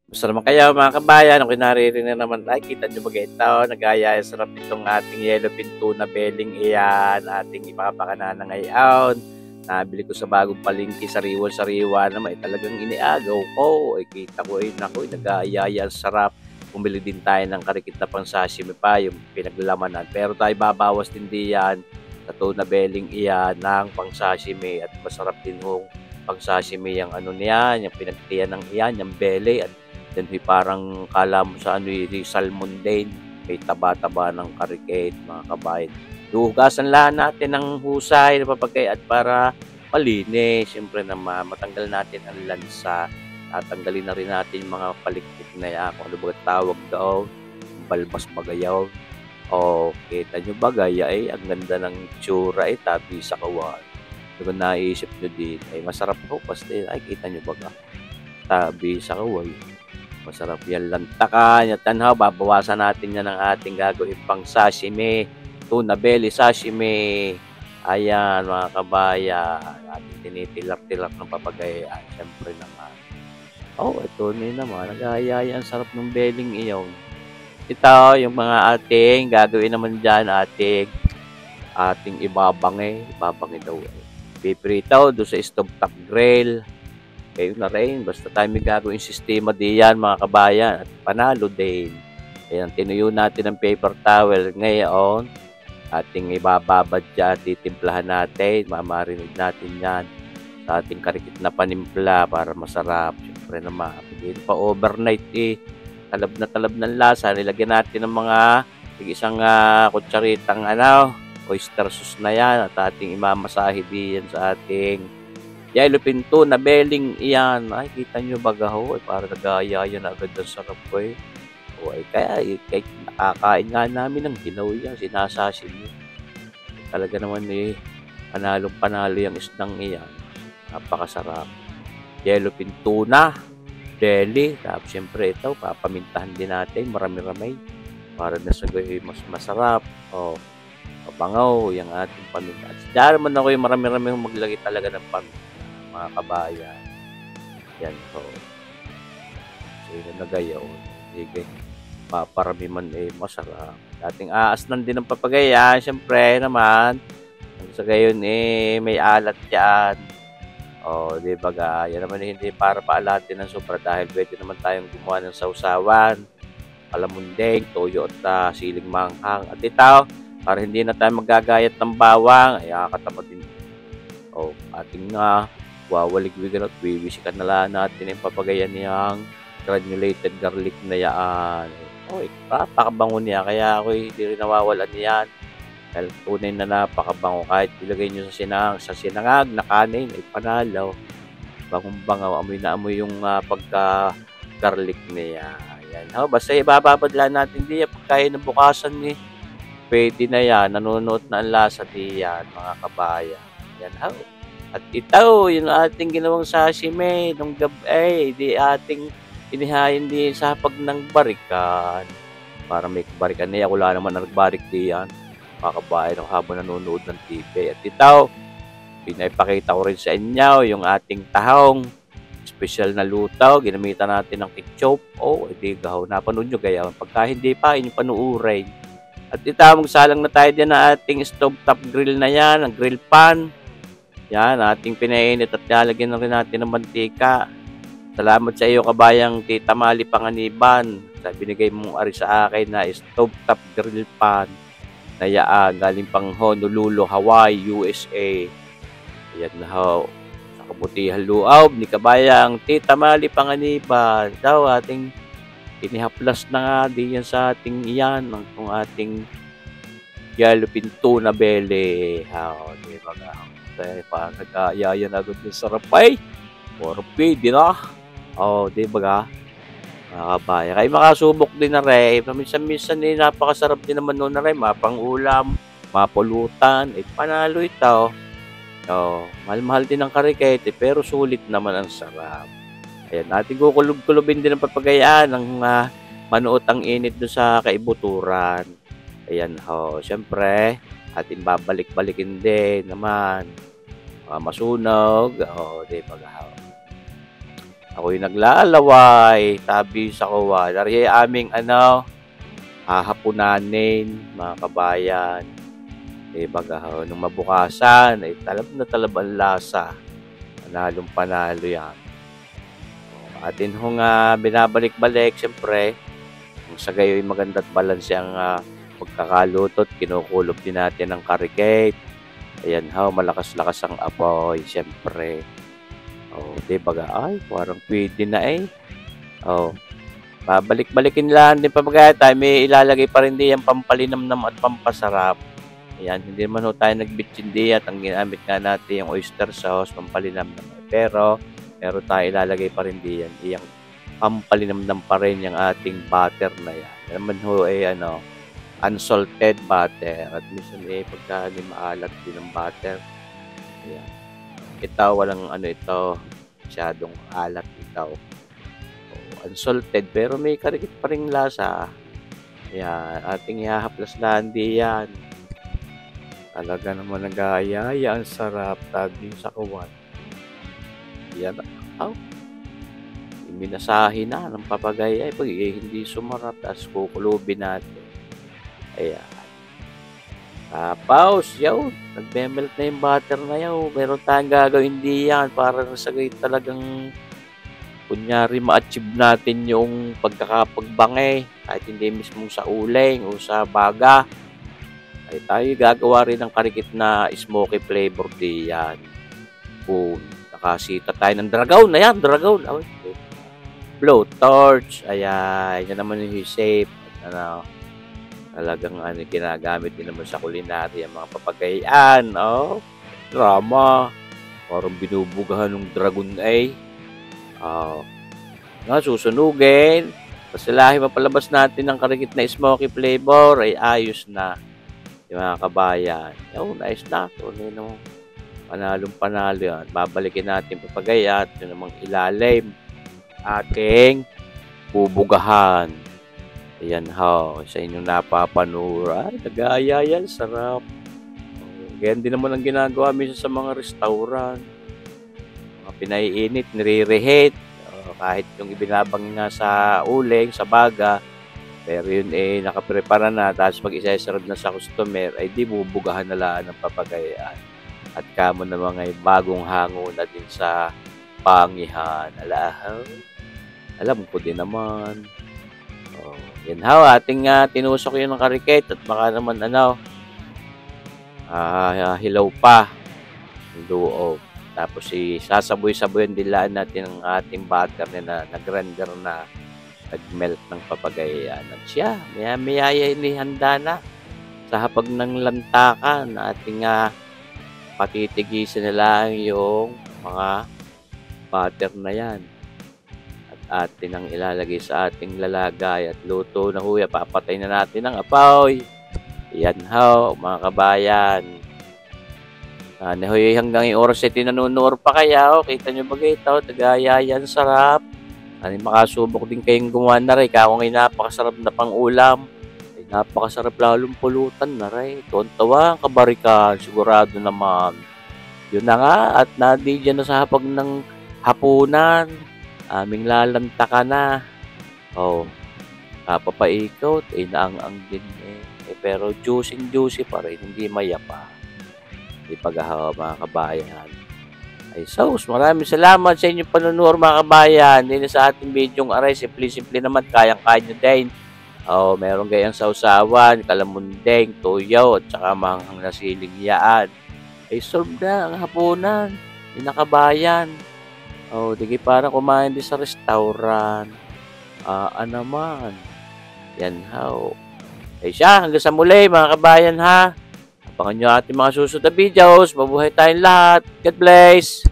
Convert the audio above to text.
Gusto naman kayo mga kabayan, ako'y naririnig naman, ay kita nyo ba ito, nagaya sarap itong ating yellowfin tuna belling iyan, ating ipapakanana ngayon. Nabili ko sa bagong palengke, sariwa-sariwa naman, talagang iniagaw ko, ay kita ko, ay naku, nagaya yan, sarap. Bumili din tayo ng karikit na pang sashimi pa, yung pinaglamanan. Pero tayo babawas din diyan sa tuna belling iyan ng pang sashimi at masarap din hong pang sashimi yung ano niyan, yung pinagtiyan ng iyan, yung belly at then parang kala mo sa ano salmon din. May taba-taba ng karikit, mga kabayan. Hugasan lang natin ng husay na papagkayat para malinis. Siyempre naman, matanggal natin ang lansa. Tatanggalin na rin natin yung mga palikpik na yan. Kung ano ba tawag daw, balbas bagayaw. O, kita nyo ba gaya ang ganda ng tsura tabi sa kawan. Kung naisip nyo din, masarap po kasi, kita nyo ba tabi sa kaway. Masarap yan lantakan. At tanhaw, babawasan natin yan ng ating gagawin pang sashimi. Tuna belly sashimi. Ayan, mga kabayan. Ating tinitilap-tilap ng papagayaan. Siyempre naman. Ito naman. Nag-aayaya. Ang sarap ng belling iyon. Ito, yung mga ating gagawin naman dyan. Ating ibabangi. Ibabangi daw. Piprito doon sa stovetop grill. Kayo na rin, basta tayo may gagawin sistema diyan mga kabayan at panalo din. Ayan, tinuyo natin ang paper towel ngayon. Ating ibababad dyan, titimplahan natin, mamarinig natin yan sa ating karikit na panimpla para masarap. Siyempre naman, hindi pa overnight talab ng lasa. Nilagyan natin ng mga isang kutsaritang oyster sauce na yan at ating imamasahe diyan sa ating yellowfin tuna belling iyan. Ay, kita nyo baga ho, para nag-aayaya na agad ang sarap ko kaya nakakain nga namin ng hilaw yan, sinasashimi. Talaga naman panalong panalo yung isdang iyan. Napakasarap. Yellowfin tuna belly. Tapos siyempre ito, papamintahan din natin, marami-ramay. Para na sa mas masarap. Pabangaw yung ating paminta. At diyan naman ako yung marami-ramay maglagay talaga ng paminta, mga kabayan. Yan ho. So yun na gayaw. Sige. Paparami man masarap. Dating aasnan din ng papagaya. Siyempre naman. Sa gayon may alat yan. Di ba ga? Yan naman hindi para paalatin ng sobra dahil pwede naman tayong gumawa ng sausawan, palamundeng, toyo at siling manghang. At ito, para hindi na tayo magagayat ng bawang, ay kakatapat din. Ating wawaligwigan at wiwisikan na lang natin yung papagayan niyang granulated garlic na yan. Napakabango niya. Kaya ako hindi rin nawawalan niyan. Dahil tunay na napakabango. Kahit ilagay nyo sa sinangag na kanin, ay panalaw. Bangong-bangaw. Amoy na amoy yung pagka-garlic niya. Yan. Basta ibababad lang natin diyan. Pagkain ng bukasan pwede na yan. Nanonood na ang lasa diyan, mga kabayan. Yan. At ito, yung ating ginawang sashimi nung gabi, di ating inihayin di sa hapag ng barikan. Para may barikan niya, wala naman nagbarik diyan. Kakabayan ng habang nanonood ng TV. At ito, pinapakita ko rin sa inyo yung ating tahong. Special na lutaw, ginamitan natin ng ketchup. Edi gahaw, napanood nyo gaya. Pagka hindi pa, inyong panuuray. At ito, magsalang na tayo dyan na ating stovetop grill na yan, ang grill pan. Yan, ating pinainit at nalagyan na rin natin ng mantika. Salamat sa iyo, kabayang Tita Mali Panganiban. Binigay mong ari sa akin na stovetop grill pan na galing pang Honolulu, Hawaii, USA. Ayan na ho. Sa kabutihan luaw ni kabayang Tita Mali Panganiban. Daw ating inihaplas na nga diyan sa ating iyan ng ating yellowfin tuna belly. Di ba nga? Parang nag-aayaya na agad yung sarap ay. Pwede na. Di ba nga? Makakabaya. Kaya makasubok din na rin. Minsan-minsan napakasarap din naman noon na rin. Mapang-ulam, mapulutan. Panalo ito. Mahal-mahal din ang karikete pero sulit naman ang sarap. Ayan, ating kukulub-kulubin din ang papagayaan ng manuot ang init doon sa kaibuturan. Ayan ho. Siyempre, ating babalik-balikin din naman. Masunog. Di ba Ako'y naglalaway, tabi sa kuwan. Dari aming hahapunanin, mga kabayan. Baga nung mabukasan, talab na talab ang lasa. Panalong panalo yan. Atin hong binabalik-balik, siyempre, kung sa gayo'y maganda't balance ang pagkakalutot, kinukulob din natin ng karikate. Ayan malakas-lakas ang apoy, siyempre. Di baga, ay, parang pwede na eh. Babalik-balikin lang din tayo may ilalagay pa rin diyan pampalinamnam at pampasarap. Ayan, hindi naman tayo nagbitsindi at ang ginamit nga natin yung oyster sauce, pampalinamnam. Pero tayo ilalagay pa rin diyan, iyang pampalinamnam pa rin yung ating butter na yan. Yan naman unsalted butter. At minsan pagka maalat din ng butter. Ayan. Ito, walang ito, masyadong alat ito. Unsalted, pero may karikit pa rin lasa. Ayan, ating ihahaplas landi yan. Talaga naman nag-aayaya, ang sarap, tabi sa kuwan. Yan, minasahin na ng papagay, pag hindi sumarap, tapos kukulubin natin. Ayan. Tapos, nagme-melt na yung butter na meron tayong gagawin diyan para nasagay talagang kunyari ma-achieve natin yung pagkakapagbangay kahit hindi mismo sa uling o sa baga. Ay tayo gagawa rin ng karikit na smoky flavor diyan. Kung nakasita tayo ng dragon, blowtorch, ayan, yan naman yung shape, talagang ginagamit din naman sa kulinarya mga papagayan, drama, parang binubugahan ng dragon susunugin, pasilahi mapalabas natin ng karikit na smoky flavor, ay ayos na. Yung mga kabayan, nice na. Panalong panalo yan. Babalikin natin papagayat. Yun namang ilalim. Ating bubugahan. Ayan sa inyong napapanura. Nagaya yan, sarap. Ganyan din naman ang ginagawa minsan sa mga restaurant. Mga pinaiinit, nire-reheat. Kahit yung ibinabang nga sa uling, sa baga, pero yun nakaprepara na, tapos pag isa-serve na sa customer, ay di bubugahan na lang ng papagayaan. At kamo naman ay bagong hango na din sa pangihan. Alam ko din naman. Yan ating tinusok yun ng karikate at baka naman hilaw pa yung loob. Tapos sasaboy-saboyan dilaan natin ang ating butter na nag-render na, nag-melt ng papagayaan. At siya, maya-maya inihanda na sa hapag ng lantakan na ating patitigisan na lang yung mga butter na yan. At atin ang ilalagay sa ating lalagay at luto na huya. Papatay na natin ang apoy. Yan mga kabayan. Hanggang yung oras ay tinanunor pa kaya. Kita nyo ba ito? Tagaya yan, sarap. Makasubok din kayong gumawa na rin. Kaya kung ay napakasarap na pang-ulam, ay napakasarap lalong pulutan na rin. Tuwan-tawa, kabarikan, sigurado naman. Yun na nga, at dyan na sa hapag ng hapunan. Aming lalanta ka na. Kapapaikot, naang-ang din pero juicy pa rin, hindi mayapa. Hindi paghahawa mga kabayan. Ay sus, maraming salamat sa inyong panunood mga kabayan. Hindi sa ating video aray, simple naman, kayang-kaya nyo din. Meron gayang sausawan, kalamundeng, tuyaw, at saka mahanghang na siling yaan. Ay solve na ang hapunan, inakabayan. Digi para kumain din sa restaurant. Naman. Yan Ay siya, hanggang sa muli mga kabayan Abangan nyo ating mga susunod na videos. Mabuhay tayong lahat. God bless!